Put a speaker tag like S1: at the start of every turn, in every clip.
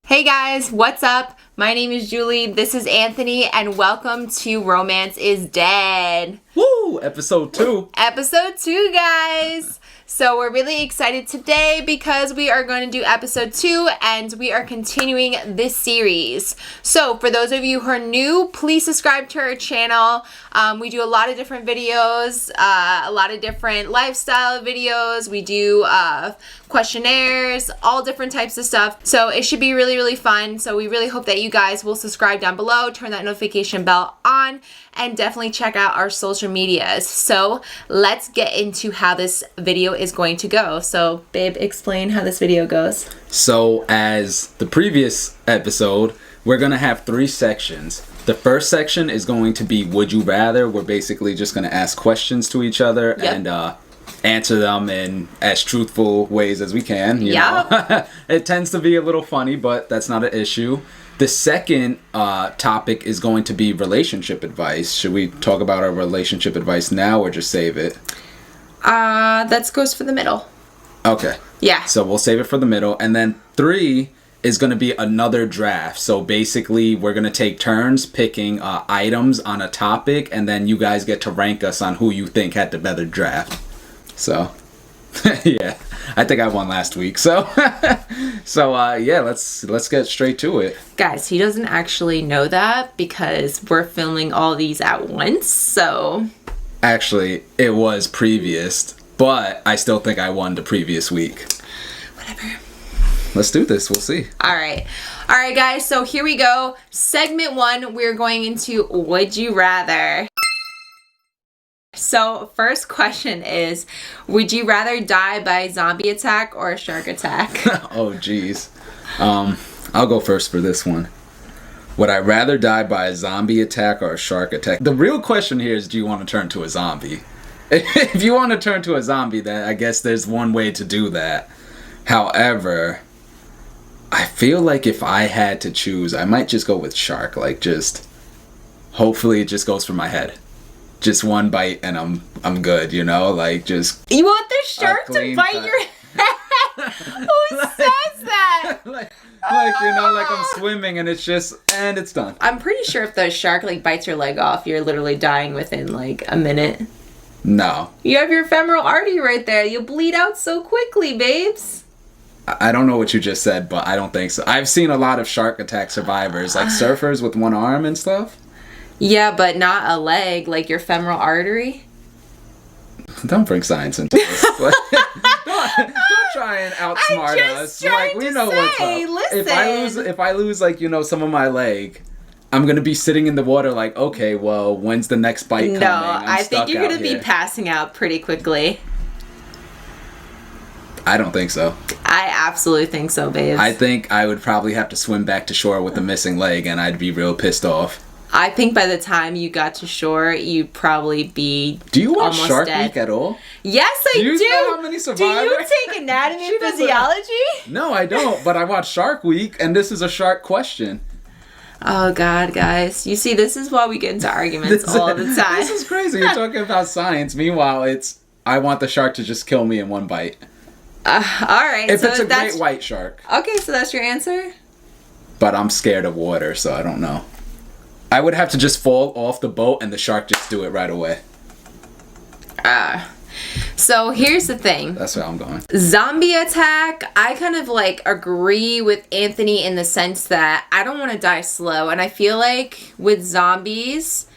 S1: Hey guys, what's up? My name is Julie, this is Anthony, and welcome to Romance is Dead.
S2: Woo! Episode 2.
S1: Episode 2, guys. So we're really excited today because we are going to do episode 2 and we are continuing this series. So for those of you who are new, please subscribe to our channel. We do a lot of different videos, a lot of different lifestyle videos. We do questionnaires, all different types of stuff. So it should be really, really fun. So we really hope that you guys will subscribe down below, turn that notification bell on, and definitely check out our social medias. So let's get into how this video is going to go. So babe, explain how this video goes.
S2: So as the previous episode, we're going to have 3 sections. The first section is going to be Would You Rather. We're basically just going to ask questions to each other and answer them in as truthful ways as we can. You know? It tends to be a little funny, but that's not an issue. The second topic is going to be relationship advice. Should we talk about our relationship advice now or just save it?
S1: That goes for the middle.
S2: Okay.
S1: Yeah.
S2: So we'll save it for the middle. And then 3 is going to be another draft. So basically, we're going to take turns picking items on a topic, and then you guys get to rank us on who you think had the better draft. So, yeah. I think I won last week. So, yeah, let's get straight to it.
S1: Guys, he doesn't actually know that because we're filming all these at once, so...
S2: Actually, it was previous, but I still think I won the previous week.
S1: Whatever.
S2: Let's do this. We'll see.
S1: All right, guys, so here we go. Segment 1, we're going into Would You Rather. So, first question is, would you rather die by a zombie attack or a shark attack?
S2: Oh, geez. I'll go first for this one. Would I rather die by a zombie attack or a shark attack? The real question here is, do you want to turn to a zombie? If you want to turn to a zombie, then I guess there's one way to do that. However, I feel like if I had to choose, I might just go with shark. Like, just hopefully it just goes for my head. Just one bite and I'm good, you know? Like, just...
S1: You want the shark to bite your head? Who says that?
S2: like, you know, like I'm swimming and it's done.
S1: I'm pretty sure if the shark, like, bites your leg off, you're literally dying within, like, a minute.
S2: No.
S1: You have your femoral artery right there. You'll bleed out so quickly, babes.
S2: I don't know what you just said, but I don't think so. I've seen a lot of shark attack survivors, like surfers with one arm and stuff.
S1: Yeah, but not a leg, like your femoral artery.
S2: Don't bring science into this. Don't try and outsmart us. Like, we know what's up.
S1: Listen.
S2: If I lose, like, you know, some of my leg, I'm gonna be sitting in the water like, okay, well, when's the next bite coming?
S1: No, I think you're gonna be passing out pretty quickly.
S2: I don't think so.
S1: I absolutely think so, babes.
S2: I think I would probably have to swim back to shore with a missing leg, and I'd be real pissed off.
S1: I think by the time you got to shore, you'd probably be
S2: Do you watch
S1: almost
S2: Shark
S1: dead.
S2: Week at all?
S1: Yes, I do.
S2: Do you know how many survivors?
S1: Do you take anatomy and physiology?
S2: No, I don't, but I watch Shark Week, and this is a shark question.
S1: Oh, God, guys. You see, this is why we get into arguments all the time.
S2: This is crazy. You're talking about science. Meanwhile, it's, I want the shark to just kill me in one bite.
S1: All right.
S2: If
S1: so
S2: it's a great white shark.
S1: Okay, so that's your answer?
S2: But I'm scared of water, so I don't know. I would have to just fall off the boat and the shark just do it right away.
S1: So here's the thing.
S2: That's where I'm going.
S1: Zombie attack, I kind of like agree with Anthony in the sense that I don't want to die slow. And I feel like with zombies,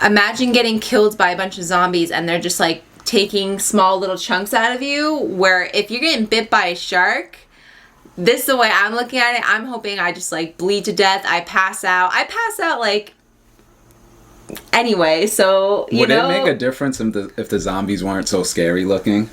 S1: imagine getting killed by a bunch of zombies and they're just like taking small little chunks out of you. Where if you're getting bit by a shark, this is the way I'm looking at it. I'm hoping I just like bleed to death. I pass out like anyway. So you
S2: would
S1: know,
S2: it make a difference if the zombies weren't so scary looking?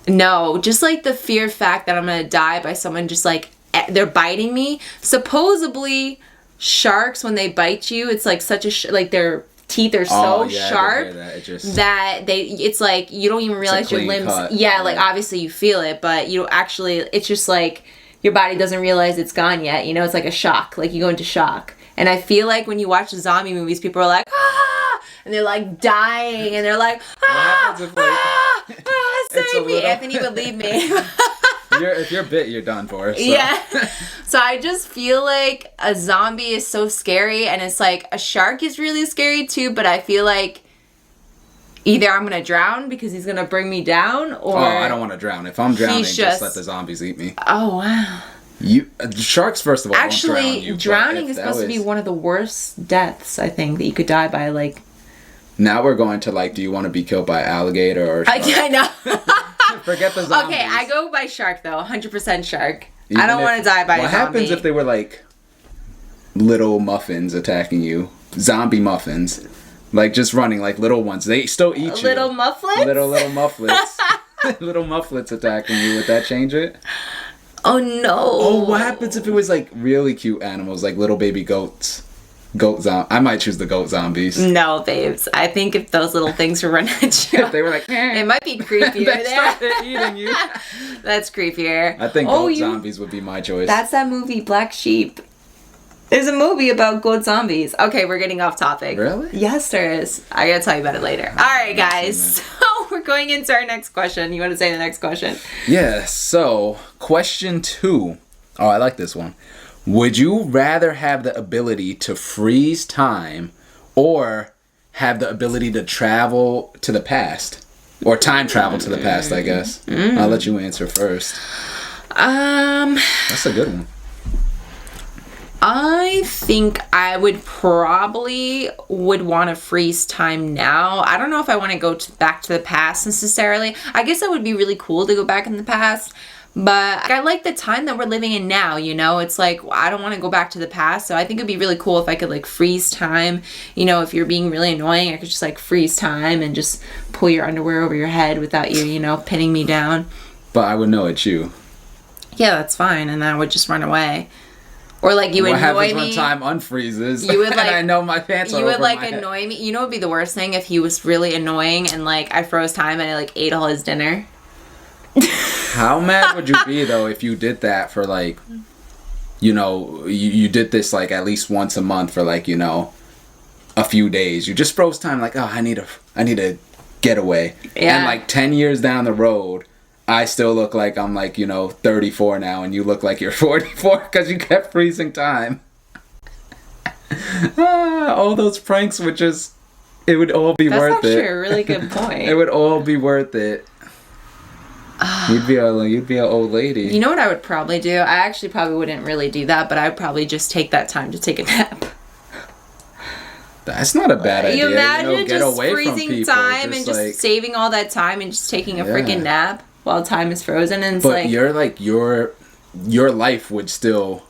S1: No, just like the fear fact that I'm gonna die by someone just like they're biting me. Supposedly, sharks when they bite you, it's like such a like their teeth are so sharp that it's like you don't even realize your limbs cut. Like obviously you feel it, but you actually it's just like your body doesn't realize it's gone yet, you know. It's like a shock, like you go into shock. And I feel like when you watch the zombie movies, people are like and they're like dying and they're like save me. Anthony would leave me.
S2: If you're bit, you're done for. So.
S1: Yeah. So I just feel like a zombie is so scary, and it's like a shark is really scary too, but I feel like either I'm gonna drown because he's gonna bring me down, or
S2: I don't want to drown. If I'm drowning, just let the zombies eat me.
S1: Oh wow.
S2: Sharks, first of all,
S1: actually
S2: won't drown you,
S1: drowning is supposed to be one of the worst deaths, I think, that you could die by. Like,
S2: now we're going to like, do you want to be killed by alligator or shark?
S1: I know.
S2: Forget the zombies.
S1: Okay, I go by shark though, 100% shark. I don't want to die by a zombie.
S2: What happens if they were like little muffins attacking you? Zombie muffins. Like just running like little ones. They still eat you.
S1: Little mufflets?
S2: Little mufflets. Little mufflets attacking you. Would that change it?
S1: Oh no.
S2: Oh, what happens if it was like really cute animals, like little baby goats? I might choose the goat zombies.
S1: No, babes. I think if those little things were running at you,
S2: if they were like,
S1: it might be creepier.
S2: They started eating you.
S1: That's creepier.
S2: I think goat zombies would be my choice.
S1: That's that movie, Black Sheep. There's a movie about goat zombies. Okay, we're getting off topic.
S2: Really?
S1: Yes, there is. I gotta tell you about it later. All right, guys. So we're going into our next question. You want to say the next question?
S2: Yeah, so question 2. Oh, I like this one. Would you rather have the ability to freeze time or have the ability to travel to the past? Or time travel to the past, I guess. I'll let you answer first. That's a good one.
S1: I think I would probably want to freeze time now. I don't know if I want to go back to the past necessarily. I guess that would be really cool to go back in the past. But I like the time that we're living in now, you know? It's like, I don't want to go back to the past. So I think it'd be really cool if I could like freeze time. You know, if you're being really annoying, I could just like freeze time and just pull your underwear over your head without you, you know, pinning me down.
S2: But I would know it's you.
S1: Yeah, that's fine. And I would just run away. Or like you annoy me.
S2: What happens when time unfreezes?
S1: You would like.
S2: And I know my pants are over my head.
S1: Annoy me. You know what would be the worst thing if he was really annoying and like I froze time and I like ate all his dinner.
S2: How mad would you be though if you did that for like, you know, you did this like at least once a month for like, you know, a few days. You just froze time like, oh, I need a getaway.
S1: Yeah.
S2: And like 10 years down the road, I still look like I'm like, you know, 34 now and you look like you're 44 because you kept freezing time. All those pranks would just, it would all be worth it.
S1: That's actually a really good point.
S2: It would all be worth it. You'd be an old lady.
S1: You know what I would probably do? I actually probably wouldn't really do that, but I would probably just take that time to take a nap.
S2: That's not a bad idea.
S1: You imagine
S2: get
S1: just
S2: away
S1: freezing
S2: from people,
S1: time and just
S2: like,
S1: saving all that time and just taking a freaking nap while time is frozen, and it's
S2: but you're like your life would still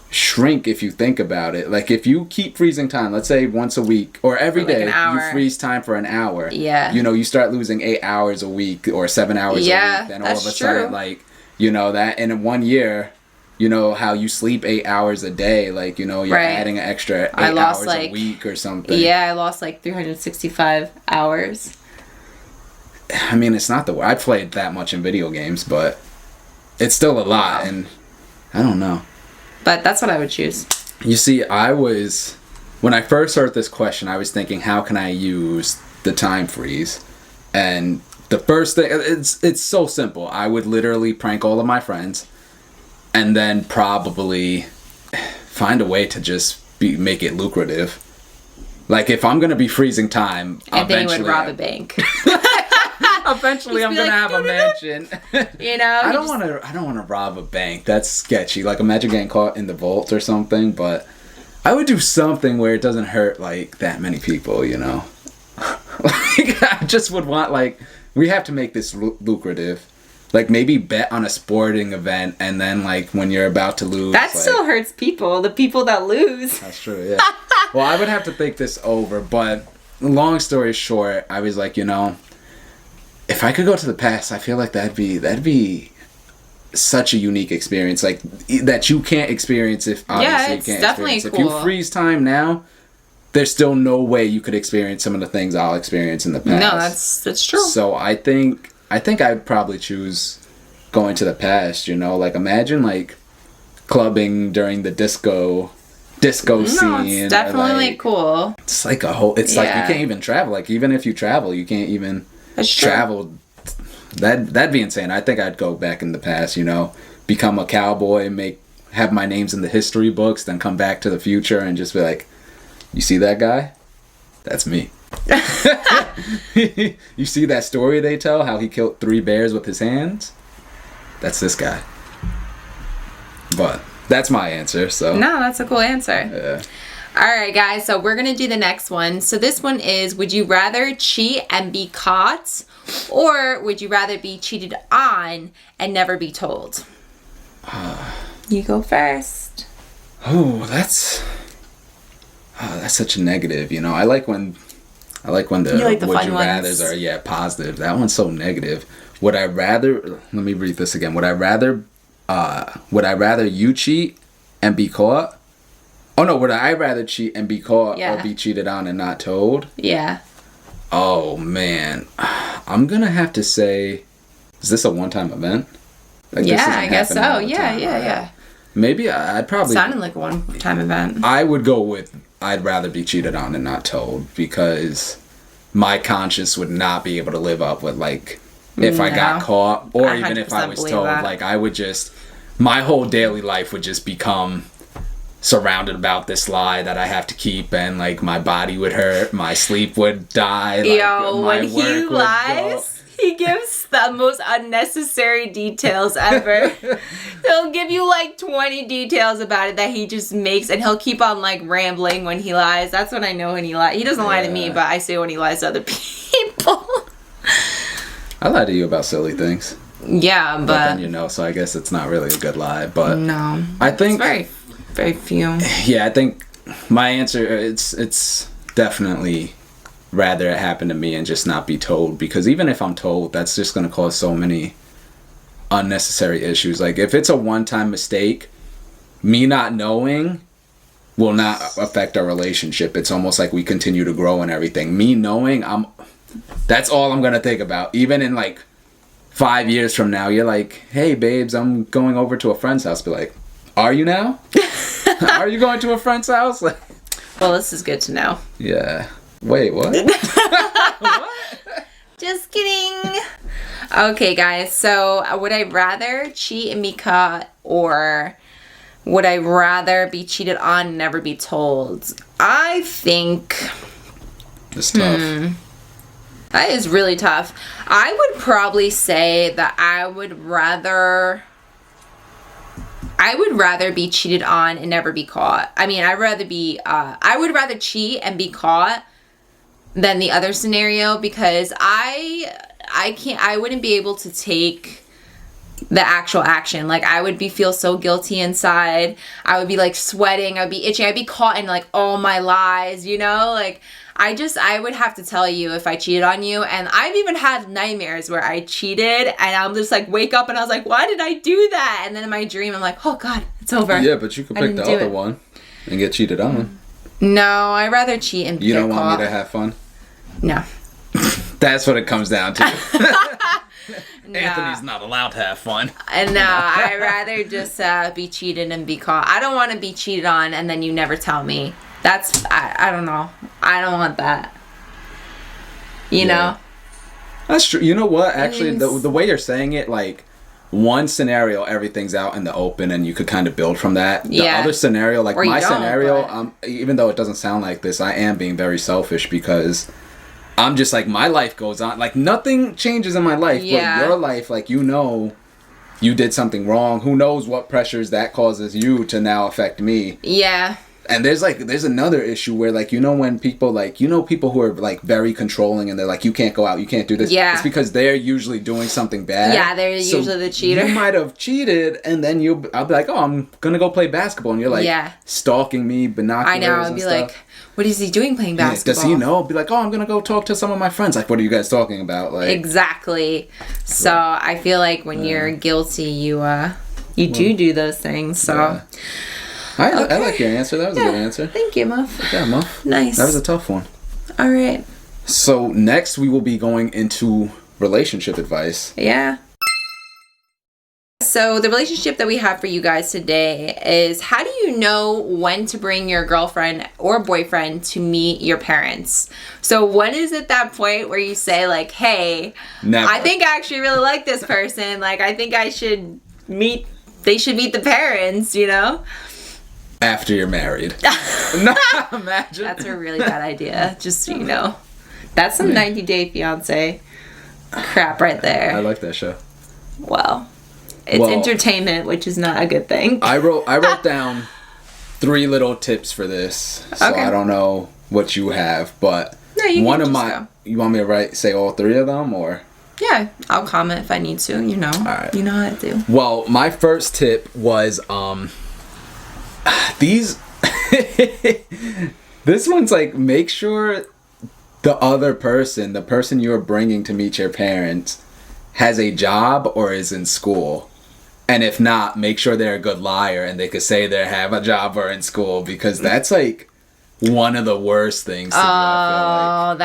S2: shrink if you think about it. Like if you keep freezing time, let's say once a week or every day, you freeze time for an hour.
S1: Yeah.
S2: You know, you start losing 8 hours a week or 7 hours a week. Then all of a sudden, like, you know, that in 1 year, you know, how you sleep 8 hours a day, like, you know, you're adding an extra 8 hours a week or something.
S1: Yeah, I lost like 365 hours.
S2: I mean, it's not I played that much in video games, but it's still a lot, and I don't know.
S1: But that's what I would choose.
S2: You see, when I first heard this question, I was thinking, how can I use the time freeze? And the first thing, it's so simple. I would literally prank all of my friends, and then probably find a way to just make it lucrative. Like, if I'm going to be freezing time,
S1: and then you would rob a bank.
S2: Eventually, I'm gonna have a mansion.
S1: You know,
S2: I don't want to rob a bank. That's sketchy. Like, imagine getting caught in the vault or something. But I would do something where it doesn't hurt like that many people. You know, like I just would want like we have to make this lucrative. Like maybe bet on a sporting event, and then like when you're about to lose,
S1: that still hurts people. The people that lose.
S2: That's true. Yeah. Well, I would have to think this over. But long story short, I was like, you know, if I could go to the past, I feel like that'd be such a unique experience, like that you can't experience if obviously you can't
S1: definitely
S2: experience.
S1: cool.
S2: If you freeze time now, there's still no way you could experience some of the things I'll experience in the past.
S1: No, that's true.
S2: So I think I'd probably choose going to the past. You know, like imagine like clubbing during the disco scene.
S1: It's definitely like, cool.
S2: It's like like you can't even travel. Like even if you travel, you can't even travel that'd be insane. I think I'd go back in the past, you know, become a cowboy, have my names in the history books, then come back to the future and just be like, you see that guy? That's me. You see that story they tell, how he killed 3 bears with his hands? That's this guy. But that's my answer. So
S1: no, that's a cool answer.
S2: Yeah.
S1: All right, guys. So we're gonna do the next one. So this one is: would you rather cheat and be caught, or would you rather be cheated on and never be told? You go first.
S2: That's such a negative. You know, I like when the
S1: like the
S2: would
S1: fun
S2: you
S1: ones.
S2: rathers are positive. That one's so negative. Would I rather? Let me read this again. Would I rather you cheat and be caught? Oh no, would I rather cheat and be caught or be cheated on and not told?
S1: Yeah.
S2: Oh man, I'm gonna have to say, is this a one-time event? Like,
S1: yeah, I guess so. Yeah.
S2: Maybe I'd probably
S1: sounded like a one-time event.
S2: I would go with I'd rather be cheated on and not told, because my conscience would not be able to live up with, like, if I got caught, or even if I was told.
S1: That.
S2: Like, I would just, my whole daily life would just become surrounded about this lie that I have to keep, and like my body would hurt, my sleep would die.
S1: Yo, when he lies, he gives the most unnecessary details ever. He'll give you like 20 details about it that he just makes, and he'll keep on like rambling when he lies. That's when I know when he lies. He doesn't lie to me, but I say when he lies to other people.
S2: I lie to you about silly things.
S1: Yeah, but
S2: then you know, so I guess it's not really a good lie. But
S1: no,
S2: I think
S1: it's very few.
S2: Yeah, I think my answer it's definitely rather it happen to me and just not be told, because even if I'm told, that's just going to cause so many unnecessary issues. Like, if it's a one-time mistake, me not knowing will not affect our relationship. It's almost like we continue to grow and everything. Me knowing, that's all I'm going to think about. Even in like 5 years from now, you're like, hey babes, I'm going over to a friend's house. Be like, are you now? Are you going to a friend's house? Like,
S1: well, this is good to know.
S2: Yeah. Wait, what? What?
S1: Just kidding. Okay, guys. So, would I rather cheat and be caught, or would I rather be cheated on and never be told? I think
S2: It's tough.
S1: That is really tough. I would probably say that I would rather be cheated on and never be caught. I mean, I would rather cheat and be caught than the other scenario, because I wouldn't be able to take the actual action. Like, I would feel so guilty inside. I would be like sweating. I'd be itching. I'd be caught in like all my lies, you know? Like, I would have to tell you if I cheated on you. And I've even had nightmares where I cheated and I'm just like, wake up and I was like, why did I do that? And then in my dream, I'm like, oh God, it's over.
S2: Yeah, but you could pick the other one and get cheated on.
S1: No, I'd rather cheat and
S2: You don't want me to have fun?
S1: No.
S2: That's what it comes down to.
S1: No.
S2: Anthony's not allowed to have fun.
S1: No, I'd rather just be cheated and be caught. I don't want to be cheated on and then you never tell me. I don't know. I don't want that. You know?
S2: That's true. You know what? Actually, the way you're saying it, like, one scenario, everything's out in the open and you could kind of build from that. The other scenario, like my scenario, even though it doesn't sound like this, I am being very selfish, because I'm just like, my life goes on. Like, nothing changes in my life, but your life, like, you know, you did something wrong. Who knows what pressures that causes you to now affect me. Yeah. And there's another issue where, like, you know, when people, like, you know, people who are, like, very controlling and they're like, you can't go out, you can't do this. Yeah. It's because they're usually doing something bad. Yeah, they're usually the cheater. You might have cheated, and then I'll be like, oh, I'm going to go play basketball. And you're like, stalking me, binoculars. I know, I'll be like, what is he doing playing basketball? Does he know? I'll be like, oh, I'm going to go talk to some of my friends. Like, what are you guys talking about? Like, exactly. So I feel like when you're guilty, you do those things. So. Yeah. I like your answer. That was a good answer. Thank you, Muff. Yeah, Muff. Nice. That was a tough one. All right. So next we will be going into relationship advice. Yeah.
S1: So the relationship that we have for you guys today is, how do you know when to bring your girlfriend or boyfriend to meet your parents? So when is it that point where you say like, hey,
S2: Never.
S1: I think I actually really like this person. Like, I think they should meet the parents, you know?
S2: After you're married. No, imagine.
S1: That's a really bad idea. Just so you know. That's some 90 Day Fiance crap right there.
S2: I like that show.
S1: Well, it's entertainment, which is not a good thing.
S2: I wrote down 3 little tips for this. So
S1: Okay.
S2: I don't know what you have, but
S1: No, you
S2: one
S1: can
S2: of
S1: just
S2: my
S1: go.
S2: you want me to say all 3 of them, or?
S1: Yeah, I'll comment if I need to, you know.
S2: Alright.
S1: You know how I do.
S2: Well, my first tip was these this one's like, make sure the other person, the person you're bringing to meet your parents, has a job or is in school. And if not, make sure they're a good liar and they could say they have a job or in school, because that's like one of the worst things to do, I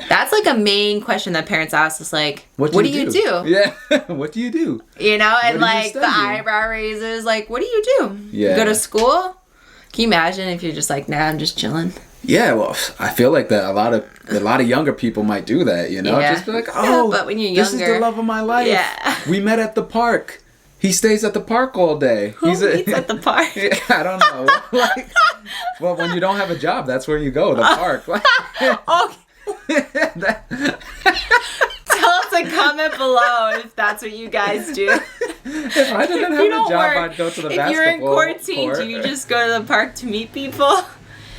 S1: That's like a main question that parents ask is like, what do you do?
S2: Yeah. What do you do?
S1: You know, and
S2: What do you
S1: like the
S2: study?
S1: eyebrow raises, like, what do you do?
S2: Yeah.
S1: You go to school? Can you imagine if you're just like, nah, I'm just chilling?
S2: Yeah, well, I feel like that a lot of younger people might do that, you know?
S1: Yeah.
S2: Just be like,
S1: Yeah,
S2: oh,
S1: but when you're
S2: this is
S1: younger-
S2: the love of my life.
S1: Yeah.
S2: We met at the park. He stays at the park all day.
S1: Who meets at the park?
S2: Yeah, I don't know. Like, well, when you don't have a job, that's where you go, the park. Like,
S1: Oh,
S2: that-
S1: tell us a comment below if that's what you guys do.
S2: if I didn't
S1: You
S2: have a
S1: don't
S2: job,
S1: work.
S2: I'd go to the
S1: If
S2: basketball
S1: you're in quarantine,
S2: court.
S1: do you just go to the park to meet people?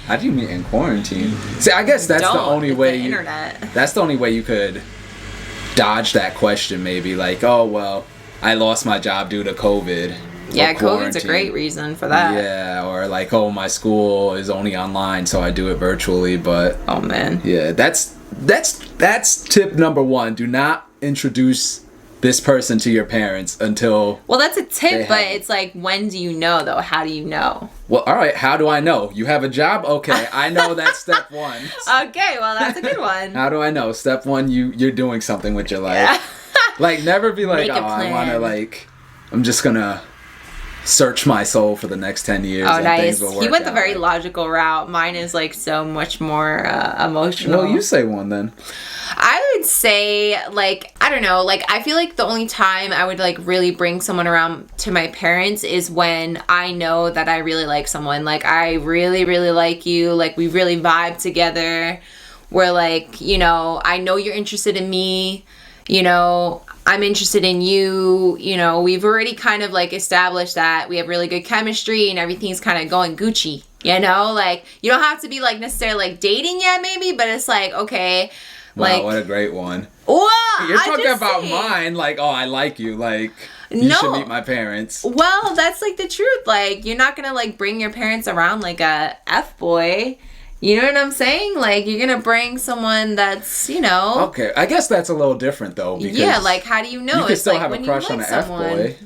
S2: How do you meet in quarantine? See, I guess that's the only
S1: It's
S2: way
S1: the internet.
S2: That's the only way you could dodge that question, maybe. Like, oh, well, I lost my job due to COVID.
S1: Yeah,
S2: or
S1: COVID's a
S2: quarantine.
S1: great reason for that.
S2: Yeah, or like, oh, my school is only online, so I do it virtually. But
S1: Oh man.
S2: yeah, that's tip number 1. Do not introduce this person to your parents until.
S1: Well, that's a tip,
S2: They
S1: but
S2: have-
S1: it's like, when do you know though? How do you know?
S2: Well, all right. How do I know? You have a job? Okay, I know that's step 1.
S1: Okay, well that's a good one.
S2: How do I know? Step 1, you're doing something with your life.
S1: Yeah.
S2: Like, never be like,
S1: Make a
S2: oh, I want to,
S1: plan.
S2: like, I'm just gonna search my soul for the next 10 years.
S1: Oh,
S2: and
S1: nice.
S2: things will
S1: He
S2: work
S1: went the
S2: out.
S1: very logical route. Mine is like so much more emotional.
S2: Well, you say one then.
S1: I would say, like, I don't know, like, I feel like the only time I would, like, really bring someone around to my parents is when I know that I really like someone. Like, I really, really like you. Like, we really vibe together. We're, like, you know, I know you're interested in me. You know, I'm interested in you. You know, we've already kind of, like, established that we have really good chemistry and everything's kind of going Gucci. You know, like, you don't have to be, like, necessarily, like, dating yet, maybe, but it's like, okay.
S2: Wow,
S1: Like,
S2: what a great one.
S1: well,
S2: You're
S1: I
S2: talking
S1: just
S2: about
S1: say-
S2: mine, like, oh, I like you. Like, you
S1: No.
S2: should meet my parents.
S1: Well, that's like the truth. Like, you're not gonna like bring your parents around like a F boy. You know what I'm saying? Like, you're gonna bring someone that's, you know.
S2: Okay, I guess that's a little different, though. Because
S1: Yeah, like, how do you know?
S2: you could
S1: It's
S2: still
S1: like
S2: have a
S1: when
S2: crush
S1: you
S2: on
S1: like
S2: an
S1: someone.
S2: F-boy.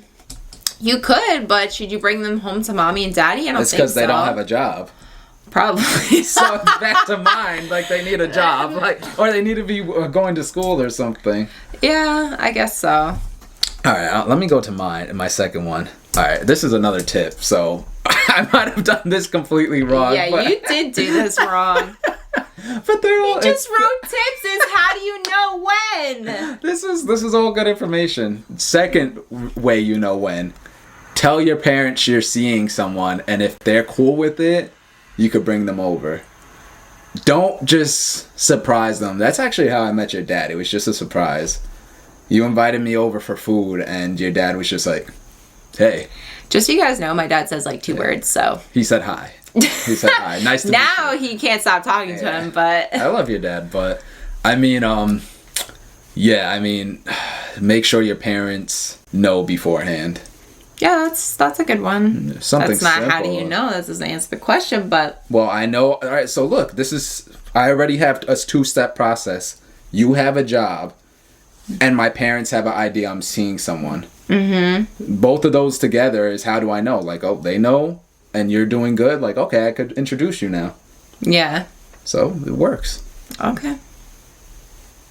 S1: You could, but should you bring them home to mommy and daddy? I don't
S2: It's
S1: think so.
S2: because they don't have a job.
S1: Probably.
S2: So back to mine, like, they need a job, like, or they need to be going to school or something.
S1: Yeah, I guess so.
S2: All right, let me go to my second one. All right, this is another tip. So I might have done this completely wrong.
S1: Yeah,
S2: but,
S1: you did do this wrong.
S2: but they're all.
S1: You just wrote tips. Is how do you know when?
S2: This is all good information. Second way you know when. Tell your parents you're seeing someone, and if they're cool with it, you could bring them over. Don't just surprise them. That's actually how I met your dad. It was just a surprise. You invited me over for food, and your dad was just like, hey.
S1: Just so you guys know, my dad says like 2 words, so.
S2: He said hi. He said hi. Nice to meet you.
S1: Now he can't stop talking to him, but.
S2: I love your dad, but I mean, yeah, I mean, make sure your parents know beforehand.
S1: Yeah, that's a good one.
S2: Something
S1: That's not how do
S2: simple.
S1: you know. That doesn't answer the question, but
S2: Well, I know. All right, so look, I already have a 2-step process. You have a job, and my parents have an idea I'm seeing someone. Mm-hmm. Both of those together is how do I know? Like, oh, they know, and you're doing good. Like, okay, I could introduce you now.
S1: yeah.
S2: So it works.
S1: Okay.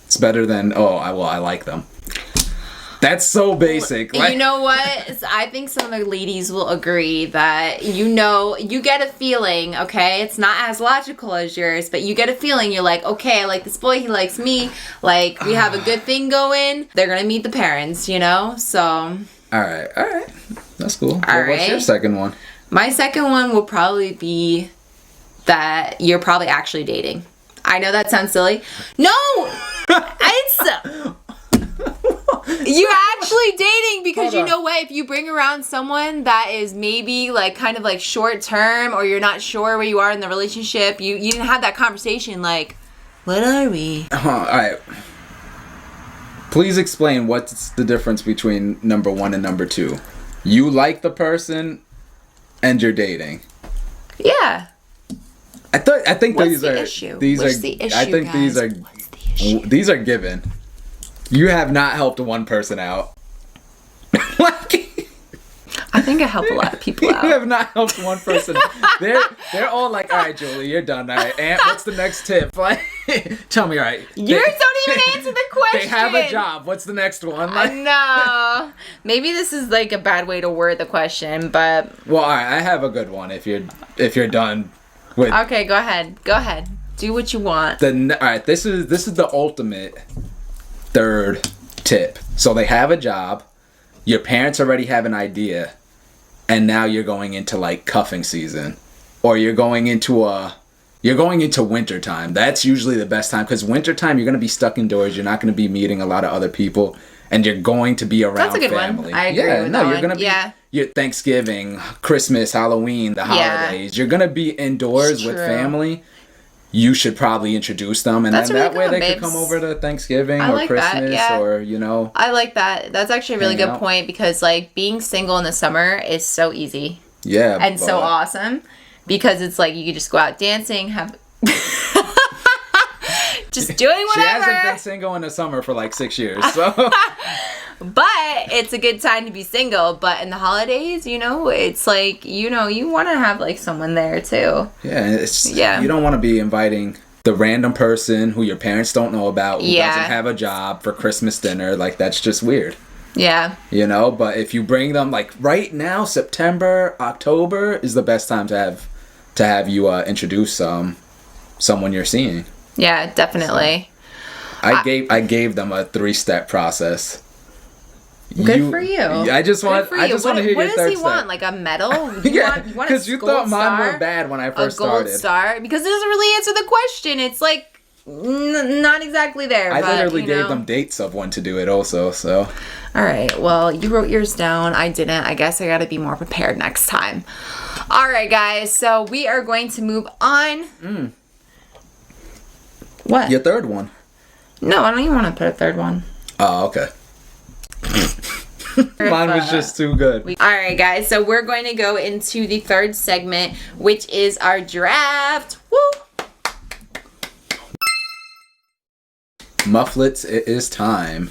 S2: It's better than, oh, I like them. That's so basic. Like,
S1: you know what? I think some of the ladies will agree that, you get a feeling, okay? It's not as logical as yours, but you get a feeling. You're like, okay, I like this boy. He likes me. Like, we have a good thing going. They're going to meet the parents, So.
S2: All right. That's cool.
S1: All
S2: What's your
S1: right.
S2: second one?
S1: My second one will probably be that you're probably actually dating. I know that sounds silly. No! You're actually dating because
S2: Hold on.
S1: you know what? If you bring around someone that is maybe like kind of like short term, or you're not sure where you are in the relationship, you didn't have that conversation like, what are we?
S2: All right. Please explain what's the difference between number 1 and number 2. You like the person and you're dating.
S1: Yeah.
S2: I think
S1: What's
S2: these
S1: the
S2: are
S1: issue?
S2: these
S1: What's
S2: are
S1: the issue,
S2: I think
S1: guys?
S2: these are
S1: What's the issue?
S2: these are given. You have not helped one person out.
S1: I think I help a lot of people
S2: You
S1: out.
S2: have not helped one person. They're all like, all right, Julie, you're done. All right, Aunt, what's the next tip? Like, tell me, all right.
S1: Yours don't even answer the question.
S2: They have a job. What's the next one?
S1: I
S2: Like,
S1: know. Maybe this is like a bad way to word the question, but
S2: well, all right, I have a good one. If you're done with
S1: okay, go ahead. Go ahead. Do what you want.
S2: all right, this is the ultimate third tip. So they have a job. Your parents already have an idea. And now you're going into like cuffing season, or you're going into winter time. That's usually the best time, because winter time you're going to be stuck indoors. You're not going to be meeting a lot of other people, and you're going to be around
S1: That's a good
S2: family.
S1: one. I agree with that
S2: you're
S1: one.
S2: going to be your Thanksgiving, Christmas, Halloween, the holidays. You're going to be indoors
S1: It's
S2: with
S1: true.
S2: family. You should probably introduce them, and
S1: That's
S2: then
S1: really
S2: that way
S1: good,
S2: they could
S1: babes.
S2: come over to Thanksgiving
S1: I
S2: or
S1: like that,
S2: Christmas
S1: yeah.
S2: or
S1: I like that. That's actually a really
S2: Hang
S1: good
S2: out.
S1: point, because like being single in the summer is so easy
S2: yeah,
S1: and so
S2: but-
S1: awesome, because it's like you could just go out dancing, have just doing
S2: She hasn't been
S1: whatever.
S2: single in the summer for like 6 years, so.
S1: But it's a good time to be single. But in the holidays, it's like, you want to have like someone there too.
S2: Yeah, you don't want to be inviting the random person who your parents don't know about, who
S1: Yeah.
S2: doesn't have a job, for Christmas dinner. Like, that's just weird.
S1: Yeah.
S2: But if you bring them, like, right now, September, October is the best time to have you introduce someone you're seeing.
S1: Yeah, definitely.
S2: I gave them a 3-step process.
S1: Good for you.
S2: I just want
S1: Good for you.
S2: to hear your
S1: What does
S2: third
S1: he want?
S2: step.
S1: Like a medal?
S2: Yeah,
S1: you want
S2: because
S1: a
S2: you
S1: gold
S2: thought mine
S1: star?
S2: were bad when I
S1: A
S2: first
S1: gold
S2: started.
S1: star? Because it doesn't really answer the question. It's like not exactly there.
S2: I
S1: but,
S2: literally gave them dates of when to do it also, so.
S1: All right. Well, you wrote yours down. I didn't. I guess I got to be more prepared next time. All right, guys. So we are going to move on. What?
S2: Your third one.
S1: No, I don't even want to put a third one.
S2: Oh, okay. Mine was just too good.
S1: All right, guys. So we're going to go into the third segment, which is our draft. Woo!
S2: Mufflets, it is time.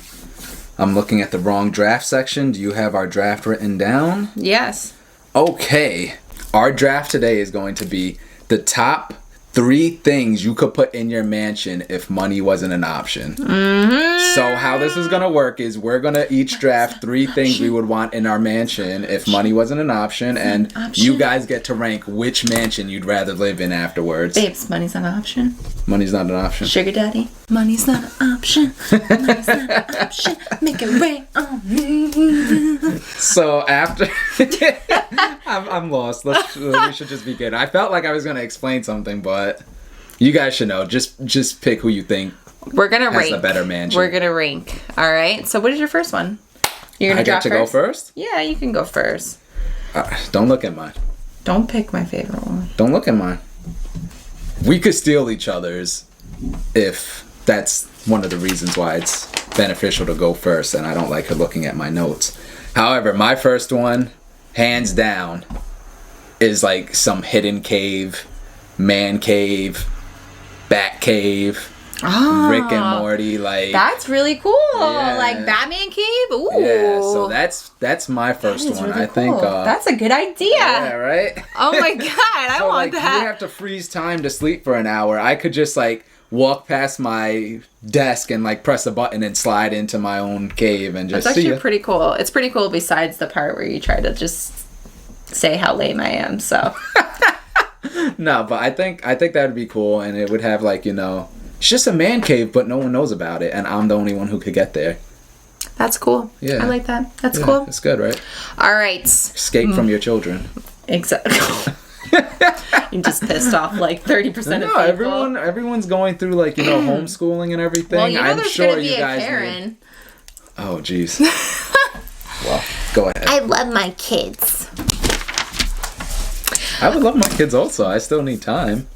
S2: I'm looking at the wrong draft section. Do you have our draft written down?
S1: Yes.
S2: Okay. Our draft today is going to be the top 3 things you could put in your mansion if money wasn't an option. So how this is going to work is we're going to each draft 3 things we would want in our mansion if money wasn't an option, and you guys get to rank which mansion you'd rather live in afterwards.
S1: Babes, money's not an option.
S2: Money's not an option.
S1: Sugar daddy, money's not an option. Money's not an option. Make it rain on me.
S2: So after I'm lost. We should just begin. I felt like I was gonna explain something, but you guys should know. Just pick who you think
S1: We're gonna
S2: has
S1: rank.
S2: the better mansion.
S1: We're gonna rank. All right. So what is your first one? You're gonna
S2: I get
S1: draw
S2: to
S1: first?
S2: go first.
S1: Yeah, you can go first.
S2: Don't look at mine.
S1: Don't pick my favorite one.
S2: Don't look at mine. We could steal each other's if that's one of the reasons why it's beneficial to go first, and I don't like her looking at my notes. However, my first one, hands down, is like some hidden cave, man cave, bat cave,
S1: Oh,
S2: Rick and Morty, like
S1: that's really cool.
S2: Yeah.
S1: Like Batman cave. Ooh.
S2: yeah. So that's my
S1: That
S2: first
S1: is
S2: one.
S1: really
S2: I think.
S1: cool. That's a good idea.
S2: yeah, right.
S1: Oh my god, I
S2: So,
S1: want
S2: like,
S1: that.
S2: you have to freeze time to sleep for an hour. I could just like walk past my desk and like press a button and slide into my own cave and just
S1: That's
S2: see
S1: actually
S2: ya.
S1: pretty cool. It's pretty cool besides the part where you try to just say how lame I am, so.
S2: No, but I think that would be cool, and it would have like, it's just a man cave, but no one knows about it, and I'm the only one who could get there.
S1: That's cool.
S2: Yeah.
S1: I like that. That's cool.
S2: It's good, right?
S1: All right.
S2: Escape from your children.
S1: Exactly. You just pissed off like 30% of people.
S2: Everyone's going through like, homeschooling and everything.
S1: Well,
S2: I'm
S1: there's
S2: sure
S1: gonna be
S2: you
S1: a
S2: guys
S1: Karen.
S2: need... Oh, jeez. Well, go ahead.
S1: I love my kids.
S2: I would love my kids also. I still need time.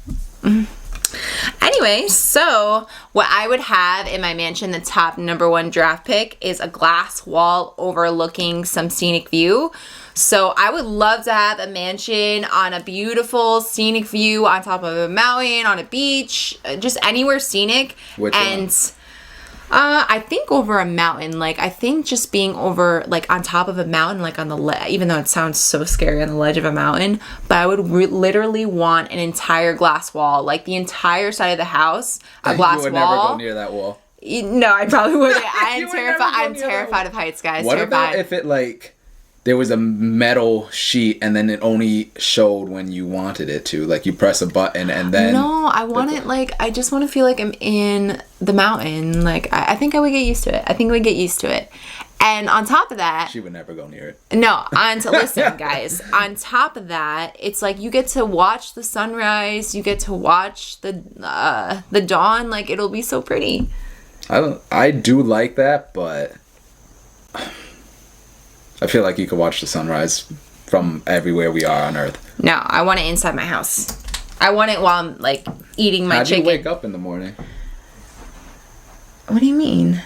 S1: Anyway, so what I would have in my mansion, the top number 1 draft pick, is a glass wall overlooking some scenic view. So I would love to have a mansion on a beautiful scenic view on top of a mountain, on a beach, just anywhere scenic.
S2: Which one?
S1: I think over a mountain. Like, I think just being over, like, on top of a mountain, like on the even though it sounds so scary on the ledge of a mountain, but I would literally want an entire glass wall, like the entire side of the house, a glass wall.
S2: You would never go near that wall.
S1: No, I probably wouldn't. I'm
S2: would
S1: terrified.
S2: never go
S1: I'm
S2: near
S1: terrified of heights, guys.
S2: What
S1: terrified.
S2: about if it like there was a metal sheet and then it only showed when you wanted it to? Like you press a button and then...
S1: No, I want it like, I just want to feel like I'm in the mountain. Like, I think I would get used to it. And on top of that...
S2: She would never go near it.
S1: No, listen, guys. On top of that, it's like you get to watch the sunrise. You get to watch the dawn. Like, it'll be so pretty.
S2: I do like that, but... I feel like you could watch the sunrise from everywhere we are on Earth.
S1: No, I want it inside my house. I want it while I'm, like, eating my chicken.
S2: How do you wake up in the morning?
S1: What do you mean?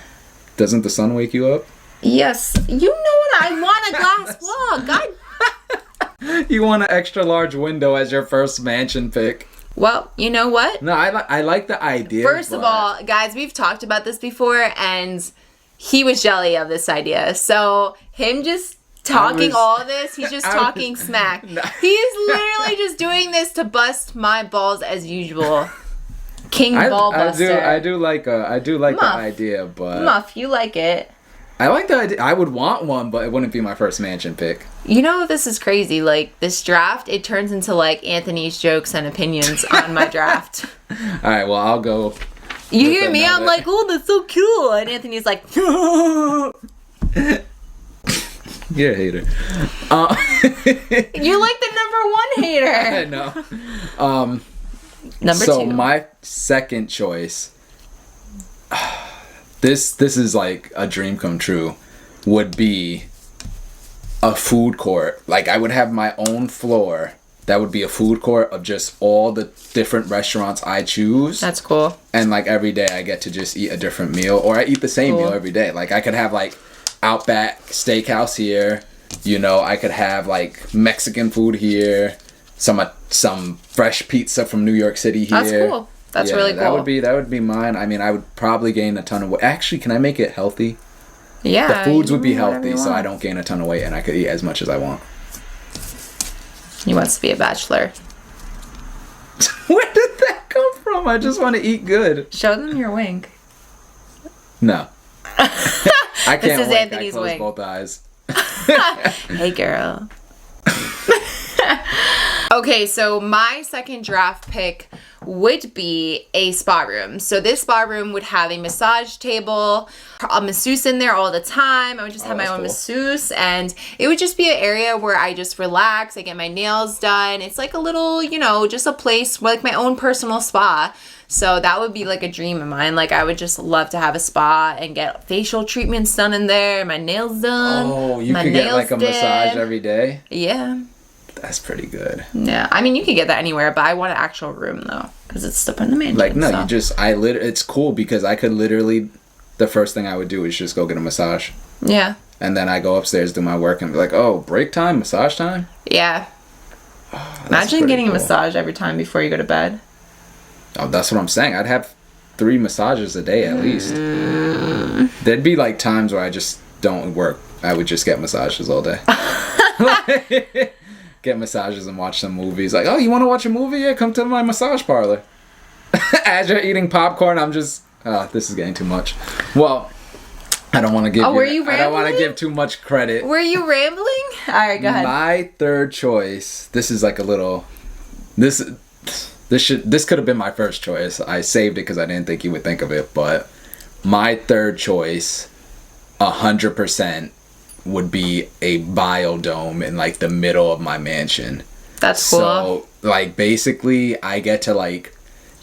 S2: Doesn't the sun wake you up?
S1: Yes. You know what? I want a glass wall. God.
S2: You want an extra large window as your first mansion pick.
S1: Well, you know what?
S2: No, I like the idea.
S1: First of all, guys, we've talked about this before, and he was jelly of this idea. So him just talking all of this, he's just talking smack. No. He's literally just doing this to bust my balls as usual. King ball buster.
S2: I do like the idea, but
S1: Muff, you like it.
S2: I like the idea. I would want one, but it wouldn't be my first mansion pick.
S1: You know, this is crazy. Like, this draft, it turns into, like, Anthony's jokes and opinions on my draft.
S2: All right, well, I'll go.
S1: You hear me? I'm like, oh, that's so cool. And Anthony's like,
S2: you're a hater.
S1: You're like the number 1 hater.
S2: I know.
S1: Number 2.
S2: So my second choice, this is like a dream come true, would be a food court. Like I would have my own floor. That would be a food court of just all the different restaurants I choose.
S1: That's cool.
S2: And like every day I get to just eat a different meal, or I eat the same meal every day. Like I could have like Outback Steakhouse here. I could have like Mexican food here. Some fresh pizza from New York City here.
S1: That's cool. That's really cool.
S2: That would be mine. I mean, I would probably gain a ton of weight. Actually, can I make it healthy?
S1: Yeah.
S2: The foods would be healthy, so I don't gain a ton of weight, and I could eat as much as I want.
S1: He wants to be a bachelor.
S2: Where did that come from? I just want to eat good.
S1: Show them your wink.
S2: No. I can't
S1: This is
S2: wink.
S1: Anthony's
S2: I close
S1: wink.
S2: both eyes.
S1: Hey, girl. Okay, so my second draft pick would be a spa room. So this spa room would have a massage table, a masseuse in there all the time. I would just have my own masseuse, and it would just be an area where I just relax. I get my nails done. It's like a little, just a place where, like my own personal spa. So that would be like a dream of mine. Like I would just love to have a spa and get facial treatments done in there, my nails done.
S2: Oh, you could get like a massage every day?
S1: Yeah.
S2: That's pretty good.
S1: Yeah, I mean, you could get that anywhere, but I want an actual room though, because it's up in the mansion.
S2: Like, no, it's cool because I could literally, the first thing I would do is just go get a massage.
S1: Yeah.
S2: And then I go upstairs, do my work, and be like, oh, break time, massage time?
S1: Yeah. Imagine getting a massage every time before you go to bed.
S2: Oh, that's what I'm saying. I'd have 3 massages a day at least. There'd be like times where I just don't work. I would just get massages all day. Get massages and watch some movies. Like, oh, you want to watch a movie? Yeah, come to my massage parlor. As you're eating popcorn, I'm just, this is getting too much. Well, I don't want to give.
S1: Were you
S2: I don't want to
S1: rambling?
S2: give too much credit.
S1: Were you rambling? All right, go ahead.
S2: My third choice. This is like a little. This could have been my first choice. I saved it because I didn't think you would think of it. But my third choice, 100%, would be a biodome in like the middle of my mansion.
S1: That's cool.
S2: So like basically, I get to like,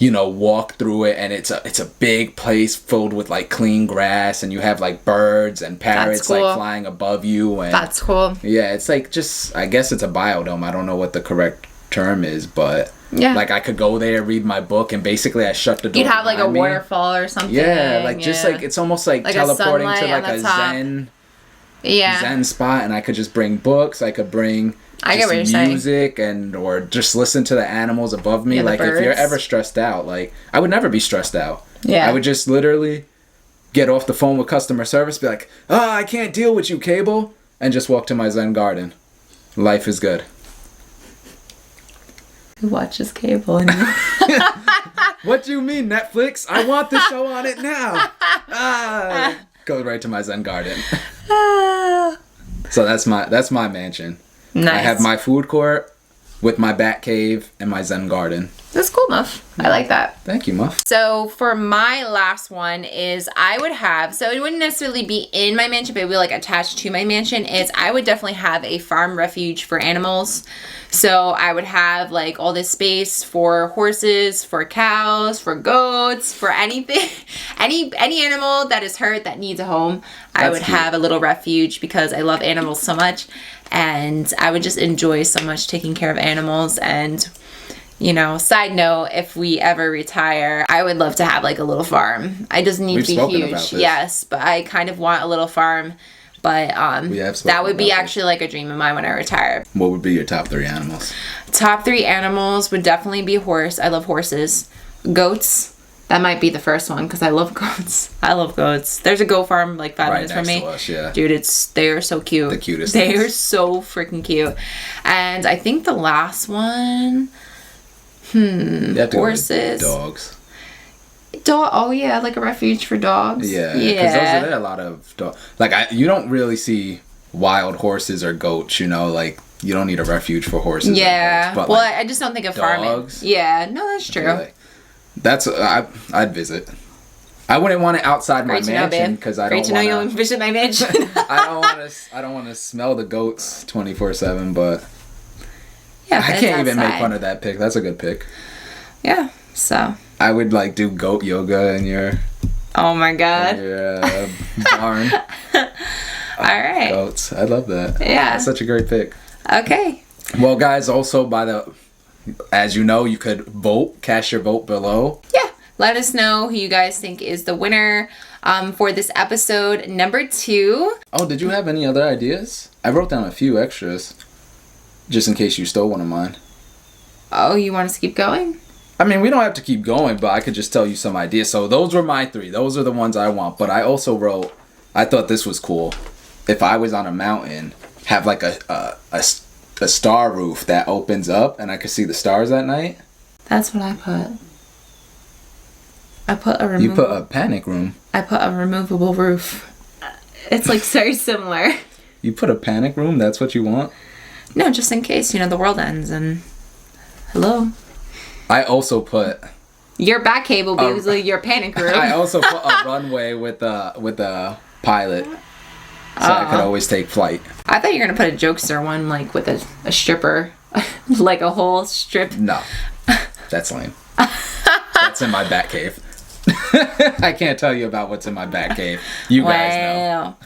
S2: walk through it, and it's a big place filled with like clean grass, and you have like birds and parrots
S1: cool.
S2: like flying above you, and
S1: That's cool.
S2: yeah, it's like just, I guess it's a biodome. I don't know what the correct term is, but
S1: yeah,
S2: like I could go there, read my book, and basically I shut the door.
S1: You'd have like a
S2: behind me.
S1: waterfall or something.
S2: Yeah, like just like it's almost like
S1: Like a
S2: teleporting to
S1: sunlight
S2: like
S1: on
S2: a
S1: the top.
S2: zen spot, and I could just bring books. I could bring
S1: I get what you're
S2: just
S1: saying.
S2: music or just listen to the animals above me.
S1: Yeah, the
S2: like if you're
S1: birds.
S2: ever stressed out, like I would never be stressed out.
S1: Yeah.
S2: I would just literally get off the phone with customer service, be like, I can't deal with you, cable, and just walk to my Zen garden. Life is good.
S1: Who watches cable? And
S2: What do you mean, Netflix? I want the show on it now. Go right to my Zen garden. So that's my mansion.
S1: Nice.
S2: I have my food court with my bat cave and my Zen garden.
S1: That's cool, Muff. I like that.
S2: Thank you, Muff.
S1: So for my last one is I would have, so it wouldn't necessarily be in my mansion, but it would be like attached to my mansion, is I would definitely have a farm refuge for animals. So I would have like all this space for horses, for cows, for goats, for anything, any animal that is hurt that needs a home. I
S2: That's
S1: would
S2: cute.
S1: have a little refuge because I love animals so much, and I would just enjoy so much taking care of animals. And side note, if we ever retire, I would love to have like a little farm. I just need
S2: We've
S1: to be
S2: spoken about
S1: huge.
S2: this.
S1: Yes, but I kind of want a little farm. But
S2: We have spoken
S1: that would be
S2: about this.
S1: actually like a dream of mine when I retire.
S2: What would be your top 3 animals?
S1: Top 3 animals would definitely be horse. I love horses. Goats. That might be the first one because I love goats. I love goats. There's a goat farm like 5
S2: Right
S1: minutes from
S2: next
S1: me.
S2: to us, yeah.
S1: Dude, they are so cute.
S2: The cutest
S1: They
S2: things.
S1: are so freaking cute. And I think the last one,
S2: You have to go with
S1: horses.
S2: dogs.
S1: Oh yeah, like a refuge for dogs.
S2: Yeah, because there are a lot of dogs. Like you don't really see wild horses or goats. Like you don't need a refuge for horses.
S1: Yeah.
S2: or goats, but
S1: Well,
S2: like,
S1: I just don't think of farming.
S2: dogs?
S1: Yeah, no, that's true.
S2: like, I'd visit. I wouldn't want it outside my
S1: Great to know,
S2: mansion
S1: babe.
S2: because I
S1: Great
S2: don't
S1: to know
S2: want
S1: you'll visit my mansion.
S2: I don't want to smell the goats 24/7. But
S1: Yeah,
S2: I
S1: but
S2: can't
S1: it's
S2: even make
S1: outside.
S2: fun of that pick. That's a good pick.
S1: Yeah. So.
S2: I would like do goat yoga in your
S1: Oh my God.
S2: barn.
S1: All right.
S2: Goats. I love that.
S1: Yeah.
S2: That's such a great pick.
S1: Okay.
S2: Well, guys, also as you know, you could vote, cast your vote below.
S1: Yeah. Let us know who you guys think is the winner for this episode number 2.
S2: Oh, did you have any other ideas? I wrote down a few extras, just in case you stole one of mine.
S1: Oh, you want us to keep going?
S2: I mean, we don't have to keep going, but I could just tell you some ideas. So those were my 3. Those are the ones I want. But I also wrote, I thought this was cool. If I was on a mountain, have like a star roof that opens up and I could see the stars at night.
S1: That's what I put. I put a
S2: You put a panic room.
S1: I put a removable roof. It's like very similar.
S2: You put a panic room? That's what you want?
S1: No, just in case, the world ends and hello.
S2: I also put
S1: Your back cable because of your panic room.
S2: I also put a runway with a pilot, so I could always take flight.
S1: I thought you were gonna put a jokester one like with a stripper, like a whole strip.
S2: No, that's lame. That's in my bat cave. I can't tell you about what's in my bat cave. You guys know.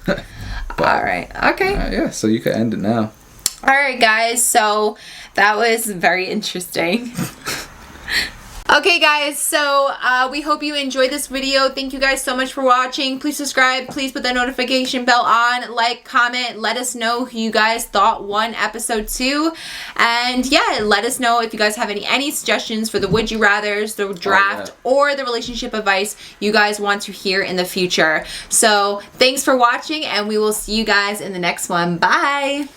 S1: All right. Okay.
S2: Yeah, so you could end it now.
S1: All right, guys. So that was very interesting. Okay, guys, so we hope you enjoyed this video. Thank you guys so much for watching. Please subscribe. Please put that notification bell on. Like, comment. Let us know who you guys thought won episode 2. And yeah, let us know if you guys have any suggestions for the Would You Rathers, the draft, or the relationship advice you guys want to hear in the future. So thanks for watching, and we will see you guys in the next one. Bye.